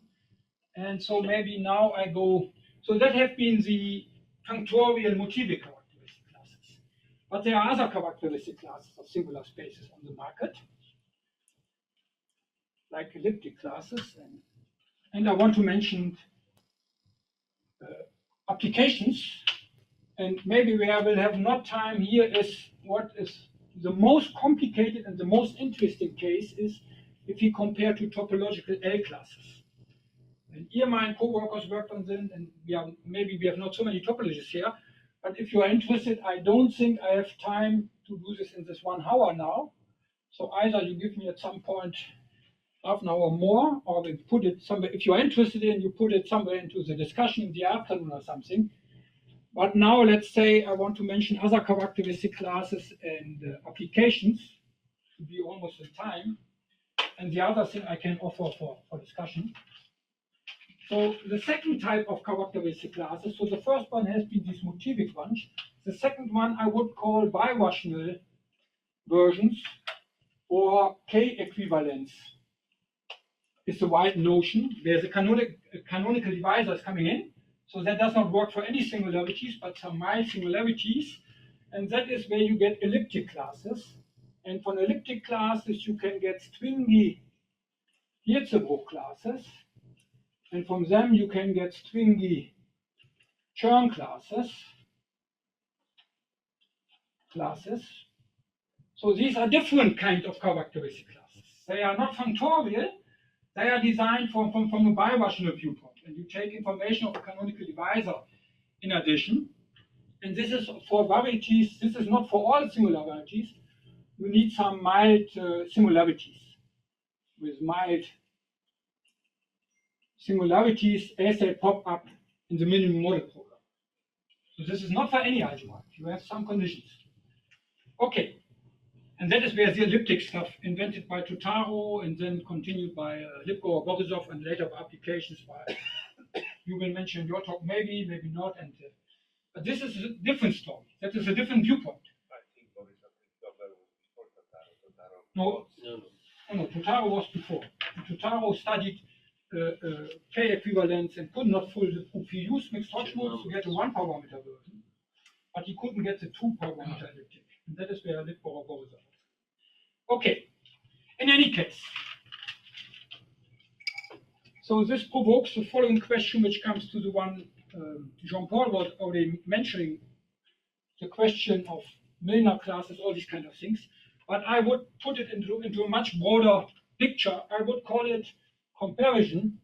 And so maybe now I go, so that have been the functorial motivic characteristic classes. But there are other characteristic classes of singular spaces on the market, like elliptic classes. And I want to mention applications. And maybe where I will have not time here is what is the most complicated and the most interesting case is if we compare to topological L classes. And Irma and co-workers worked on them, and maybe we have not so many topologies here, but if you are interested, I don't think I have time to do this in this 1 hour now. So either you give me at some point half an hour more, or we put it somewhere, if you are interested in, you put it somewhere into the discussion in the afternoon or something. But now let's say I want to mention other characteristic classes and applications to be almost in time. And the other thing I can offer for discussion. So the second type of characteristic classes, so the first one has been these motivic ones. The second one I would call birational versions, or K-equivalence is the wide notion. There's a canonical divisor is coming in. So that does not work for any singularities, but some mild singularities. And that is where you get elliptic classes. And from elliptic classes, you can get stringy Hirzebruch classes. And from them, you can get stringy Chern classes. So these are different kind of characteristic classes. They are not functorial. They are designed from a birational viewpoint. And you take information of a canonical divisor in addition. And this is for varieties, this is not for all singularities. You need some mild singularities. With mild singularities as they pop up in the minimum model program. So this is not for any algebra. You have some conditions. Okay. And that is where the elliptic stuff invented by Totaro and then continued by Lipko, Borisov, and later applications by you will mention in your talk, maybe not. And but this is a different story. That is a different viewpoint. I think Borisov was before Totaro. No, Totaro was before. And Totaro studied K-equivalence and could not fully the proof. He used mixed Hodge modes to get a 1-parameter version, but he couldn't get the 2-parameter elliptic. And that is where Lipko or Borisov. Okay. In any case, so this provokes the following question, which comes to the one Jean-Paul was already mentioning, the question of Milnor classes, all these kind of things. but I would put it into a much broader picture. I would call it comparison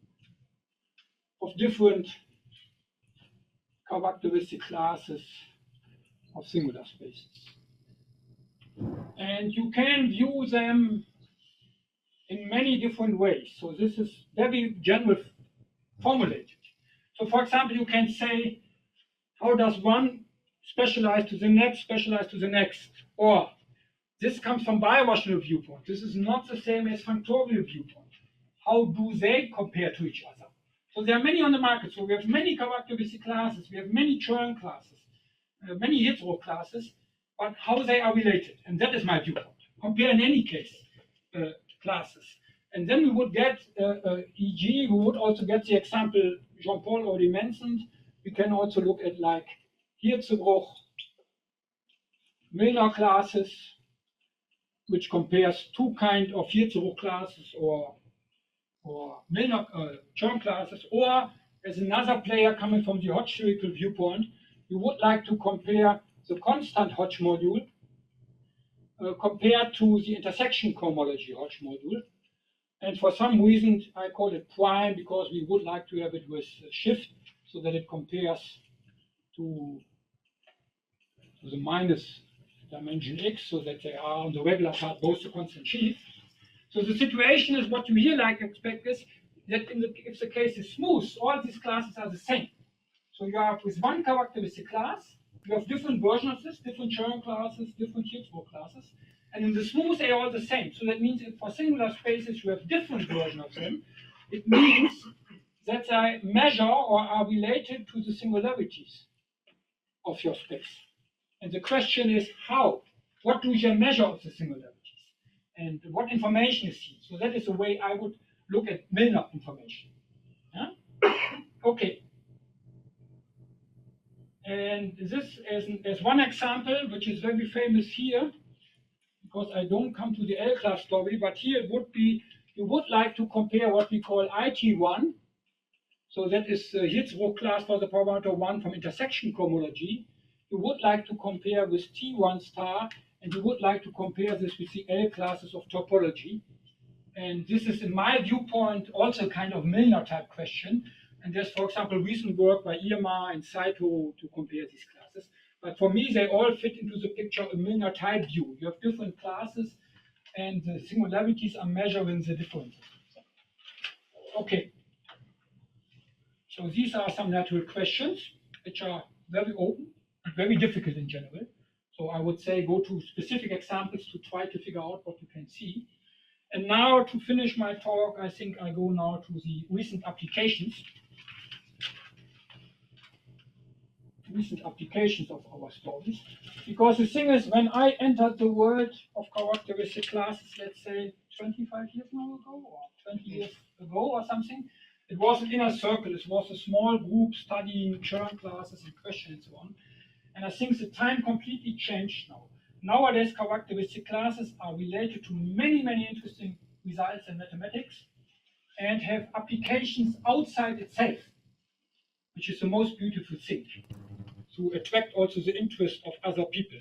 of different characteristic classes of singular spaces. And you can view them in many different ways. So this is very general formulated. So for example, you can say, how does one specialize to the next, specialize to the next? Or this comes from birational viewpoint. This is not the same as functorial viewpoint. How do they compare to each other? So there are many on the market. So we have many characteristic classes, we have many Chern classes, many hetero classes, but how they are related. And that is my viewpoint. Compare in any case classes. And then we would get, e.g., we would also get the example Jean-Paul already mentioned. We can also look at like Hirzebruch, Milnor classes, which compares two kinds of Hirzebruch classes or Milnor Chern classes, or as another player coming from the Hodge spherical viewpoint, you would like to compare the constant Hodge module compared to the intersection cohomology Hodge module. And for some reason, I call it prime because we would like to have it with shift so that it compares to the minus dimension x, so that they are on the regular part both the constant sheaf. So the situation is what you here like expect is that if the case is smooth, all these classes are the same. So you have with one characteristic class, you have different versions of this, different Chern classes, different Hirzebruch classes. And in the smooth, they are all the same. So that means if for singular spaces you have different versions of them, it means that they measure or are related to the singularities of your space. And the question is how? What do you measure of the singularities? And what information is here? So that is the way I would look at Milnor information. Yeah? Okay. And this as one example, which is very famous here, because I don't come to the L-class story, but here it would be, you would like to compare what we call IT1. So that is the Hirzebruch class for the parameter 1 from intersection cohomology. You would like to compare with T1 star, and you would like to compare this with the L classes of topology. And this is, in my viewpoint, also kind of Milnor type question. And there's, for example, recent work by Irma and Saito to compare these classes. But for me, they all fit into the picture of a Milnor type view. You have different classes, and the singularities are measuring the differences. Okay. So these are some natural questions, which are very open and very difficult in general. So I would say go to specific examples to try to figure out what you can see. And now to finish my talk, I think I go now to the recent applications. Recent applications of our stories. Because the thing is, when I entered the world of characteristic classes, let's say 25 years now ago, or 20 years ago or something, it was an inner circle. It was a small group studying Chern classes and questions and so on. And I think the time completely changed now. Nowadays, characteristic classes are related to many, many interesting results in mathematics and have applications outside itself, which is the most beautiful thing, to attract also the interest of other people.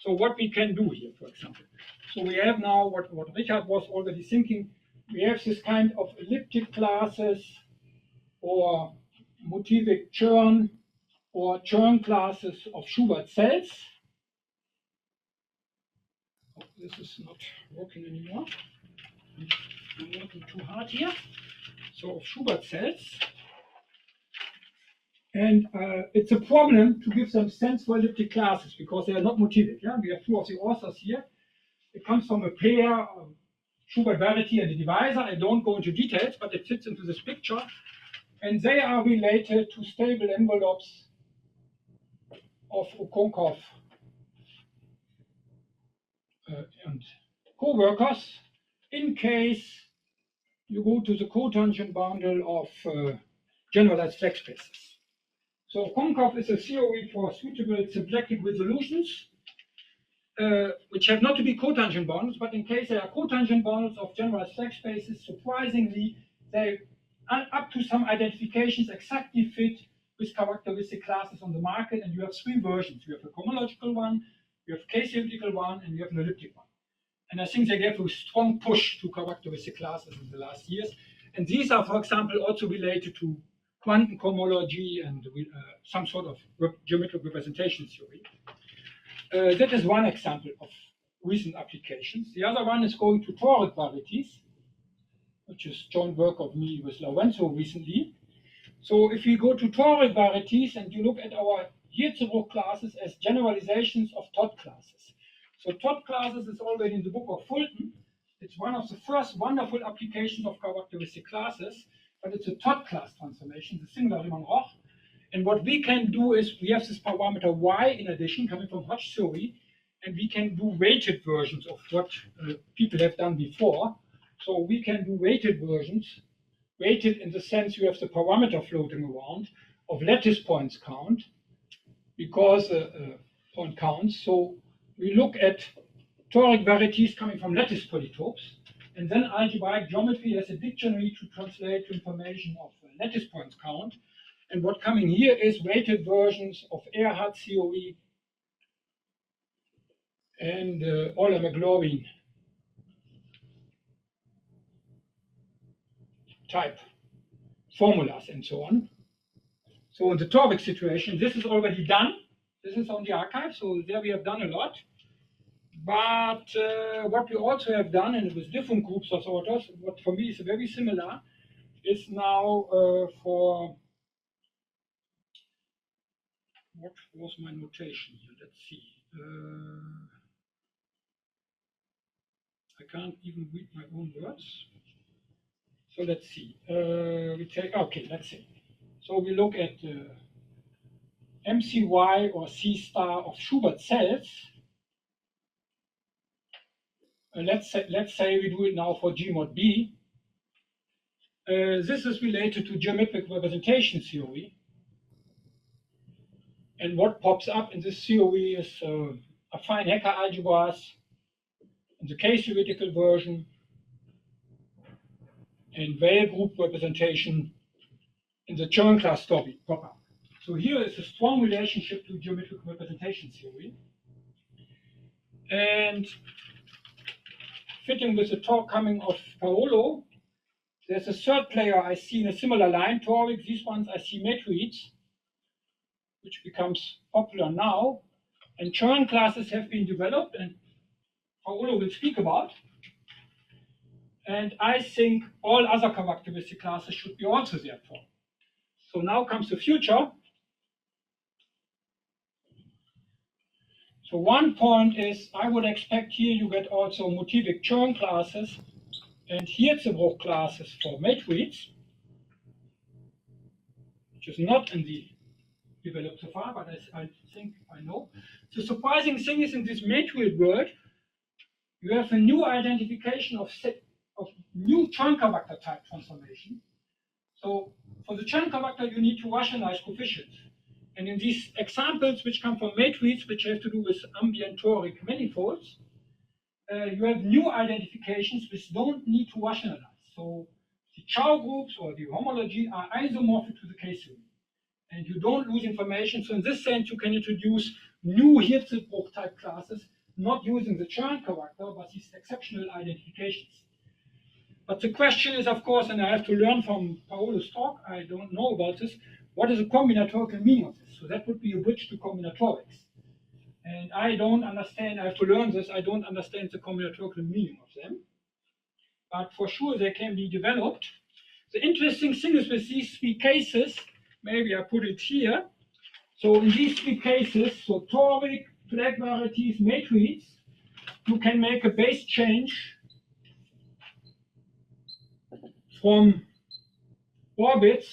So what we can do here, for example. So we have now what Richard was already thinking. We have this kind of elliptic classes or motivic Chern or Chern classes of Schubert cells. Oh, this is not working anymore. I'm working too hard here. So of Schubert cells. And it's a problem to give them sense for elliptic classes because they are not motivic. Yeah? We have two of the authors here. It comes from a pair of Schubert variety and a divisor. I don't go into details, but it fits into this picture. And they are related to stable envelopes of Konkov and co-workers in case you go to the cotangent bundle of generalized flex spaces. So Konkov is a theory for suitable symplectic resolutions, which have not to be cotangent bundles, but in case they are cotangent bundles of generalized flex spaces, surprisingly, they up to some identifications exactly fit with characteristic classes on the market, and you have three versions. You have a cohomological one, you have a case elliptical one, and you have an elliptic one. And I think they gave a strong push to characteristic classes in the last years. And these are, for example, also related to quantum cohomology and some sort of geometric representation theory. That is one example of recent applications. The other one is going to toric varieties, which is joint work of me with Lorenzo recently. So if we go to toric varieties and you look at our Hirzebruch classes as generalizations of Todd classes. So Todd classes is already in the book of Fulton. It's one of the first wonderful applications of characteristic classes, but it's a Todd class transformation, the singular Riemann-Roch. And what we can do is we have this parameter y in addition coming from Hodge theory, and we can do weighted versions of what people have done before. So we can do weighted versions, weighted in the sense you have the parameter floating around of lattice points count, because point counts. So we look at toric varieties coming from lattice polytopes, and then algebraic geometry has a dictionary to translate information of lattice points count. And what coming here is weighted versions of Earhart theory and Euler McLaurin type formulas and so on. So in the toric situation, this is already done. This is on the archive, so there we have done a lot. But what we also have done, and with different groups of authors, what for me is very similar, is now for, what was my notation here? Let's see. I can't even read my own words. So let's see. We take, okay, let's see. So we look at MCY or C star of Schubert cells. Let's say we do it now for G mod B. This is related to geometric representation theory. And what pops up in this theory is affine Hecker algebras in the case-theoretical version and Weil group representation in the Chern class topic pop up. So here is a strong relationship to geometric representation theory. And fitting with the talk coming of Paolo, there's a third player I see in a similar line, toric. These ones I see matrices, which becomes popular now. And Chern classes have been developed, and Paolo will speak about. And I think all other characteristic classes should be also therefore. So now comes the future. So one point is, I would expect here you get also motivic Chern classes and Hirzebruch classes for matrices, which is not in the developed so far, but I think I know. The surprising thing is in this matrix world, you have a new identification of new Chern character type transformation. So for the Chern character, you need to rationalize coefficients. And in these examples, which come from matrices, which have to do with ambient toric manifolds, you have new identifications which don't need to rationalize. So the Chow groups or the homology are isomorphic to the case theory. And you don't lose information. So in this sense, you can introduce new Hirzebruch type classes, not using the Chern character, but these exceptional identifications. But the question is, of course, and I have to learn from Paolo's talk, I don't know about this, what is the combinatorial meaning of this? So that would be a bridge to combinatorics. And I don't understand, I have to learn this, I don't understand the combinatorial meaning of them. But for sure they can be developed. The interesting thing is with these three cases, maybe I put it here. So in these three cases, so toric, flag varieties, matrices, you can make a base change from orbits,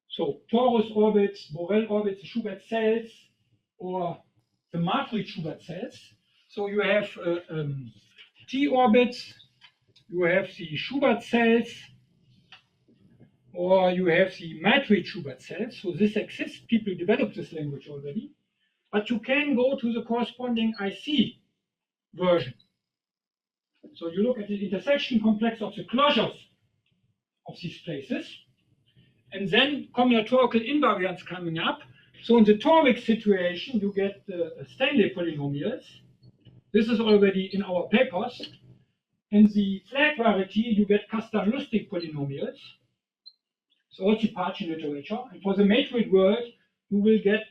so torus orbits, Borel orbits, the Schubert cells, or the matrix Schubert cells. So you have T orbits, you have the Schubert cells, or you have the matrix Schubert cells. So this exists, people developed this language already. But you can go to the corresponding IC version. So you look at the intersection complex of the closures of these places, and then combinatorial invariants coming up. So in the toric situation, you get the Stanley polynomials. This is already in our papers. In the flag variety, you get custom-lustig polynomials. It's also Partial literature. And for the matroid world, you will get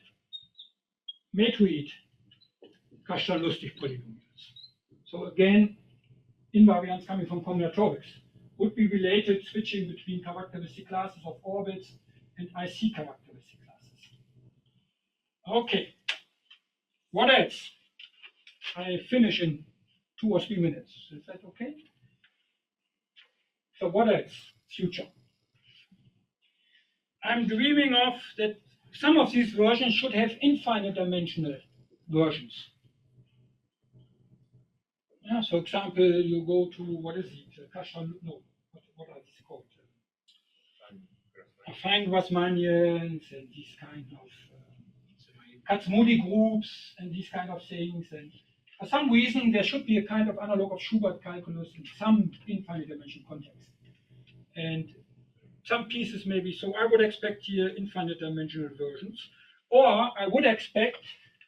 matroid custom-lustig polynomials. So again, invariants coming from combinatorics would be related, switching between characteristic classes of orbits and IC characteristic classes. Okay, what else? I finish in 2 or 3 minutes. Is that okay? So what else? Future. I'm dreaming of that some of these versions should have infinite dimensional versions. Yeah, so example, you go to, what is it? What are these called? Affine Grassmannians and these kind of Kac-Moody groups and these kind of things. And for some reason, there should be a kind of analog of Schubert calculus in some infinite dimension context. And some pieces maybe, so I would expect here infinite dimensional versions. Or I would expect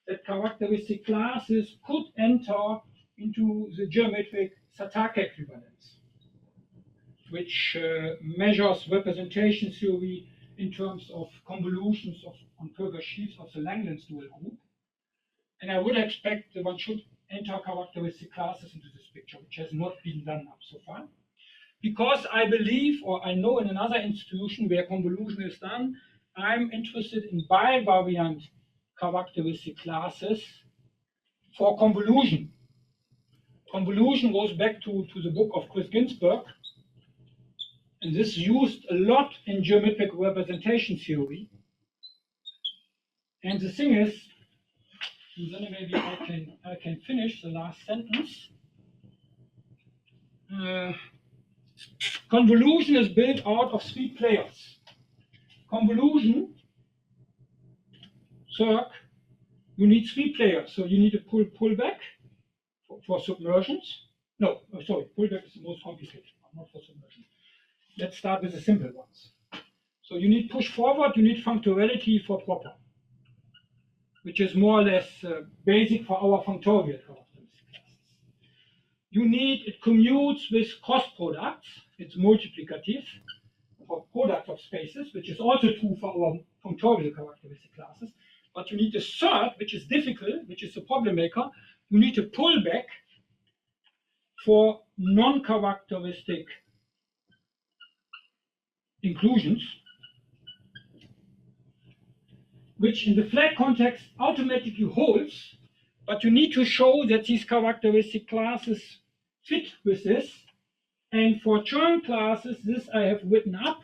that characteristic classes could enter into the geometric Satake equivalence, which measures representation theory in terms of convolutions on Purger sheaves of the Langlands dual group. And I would expect that one should enter characteristic classes into this picture, which has not been done up so far. Because I believe, or I know in another institution where convolution is done, I'm interested in bivariant characteristic classes for convolution. Convolution goes back to the book of Chris Ginsberg, and this is used a lot in geometric representation theory. And the thing is, and then maybe I can finish the last sentence. Convolution is built out of 3 players. Convolution, circ, you need 3 players. So you need a pullback for submersions. No, sorry, pullback is the most complicated one, not for submersion. Let's start with the simple ones. So you need push forward, you need functoriality for proper, which is more or less basic for our functorial characteristic classes. You need, it commutes with cross products, it's multiplicative for products of spaces, which is also true for our functorial characteristic classes. But you need a third, which is difficult, which is the problem maker. You need a pullback for non-characteristic inclusions, which in the flag context automatically holds, but you need to show that these characteristic classes fit with this. And for Chern classes, this I have written up.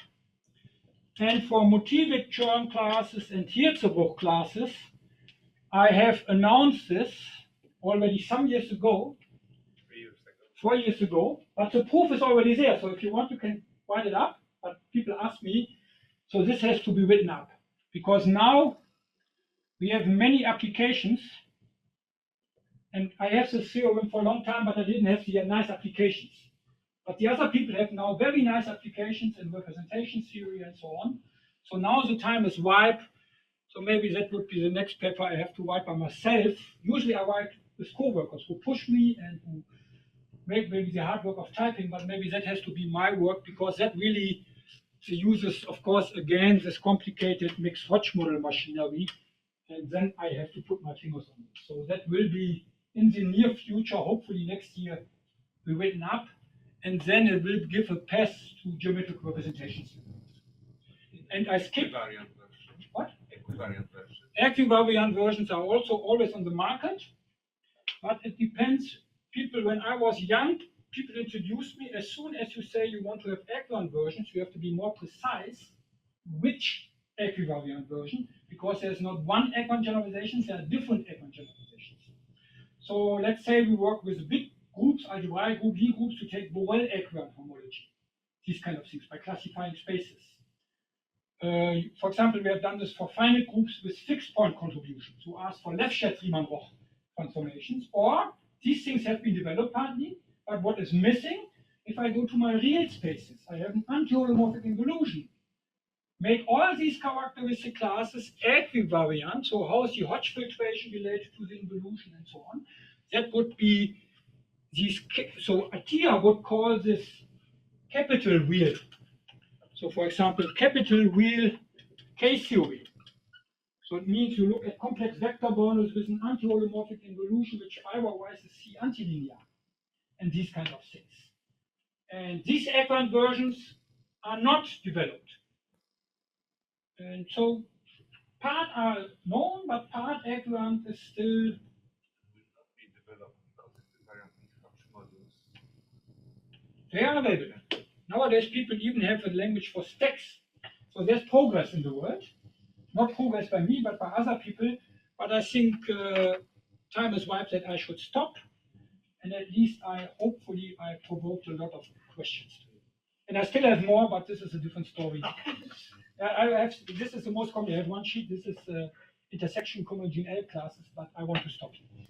And for motivic Chern classes and Hirzebruch classes, I have announced this already some years ago, 4 years ago, but the proof is already there. So if you want, you can write it up. But people ask me, so this has to be written up, because now we have many applications, and I have this theorem for a long time, but I didn't have the nice applications. But the other people have now very nice applications in representation theory and so on. So now the time is ripe. So maybe that would be the next paper I have to write by myself. Usually I write with co-workers who push me and who make maybe the hard work of typing, but maybe that has to be my work, because that really uses, of course, again, this complicated mixed Hodge model machinery, and then I have to put my fingers on it. So that will be in the near future, hopefully next year, be written up, and then it will give a path to geometric representations. And I skip. Equivariant version. What? Equivariant version. Equivariant versions are also always on the market, but it depends. People, when I was young, people introduced me, as soon as you say you want to have equivariant versions, you have to be more precise which equivariant version, because there's not one equivariant generalization, there are different equivariant generalizations. So let's say we work with big groups, algebraic group, V groups, to take Borel equivariant homology, these kind of things, by classifying spaces. For example, we have done this for finite groups with fixed point contributions, who ask for Lefschetz-Riemann-Roch transformations, or these things have been developed partly, but what is missing, if I go to my real spaces, I have an anti-holomorphic involution. Make all these characteristic classes equivariant, so how is the Hodge filtration related to the involution and so on. That would be these. So ATIA would call this capital wheel. So for example, capital wheel K-theory. So it means you look at complex vector bundles with an anti-holomorphic involution, which fiber-wise is C antilinear, and these kind of things. And these equivalent versions are not developed. And so part are known, but part equivalent is still Will not be developed because it's apparently such modules. they are available. Nowadays, people even have a language for stacks. So there's progress in the world. Not progress by me, but by other people. But I think time is ripe that I should stop. And at least hopefully I provoked a lot of questions to you. And I still have more, but this is a different story. This is the most common. I have one sheet. This is intersection common GNL classes, but I want to stop here.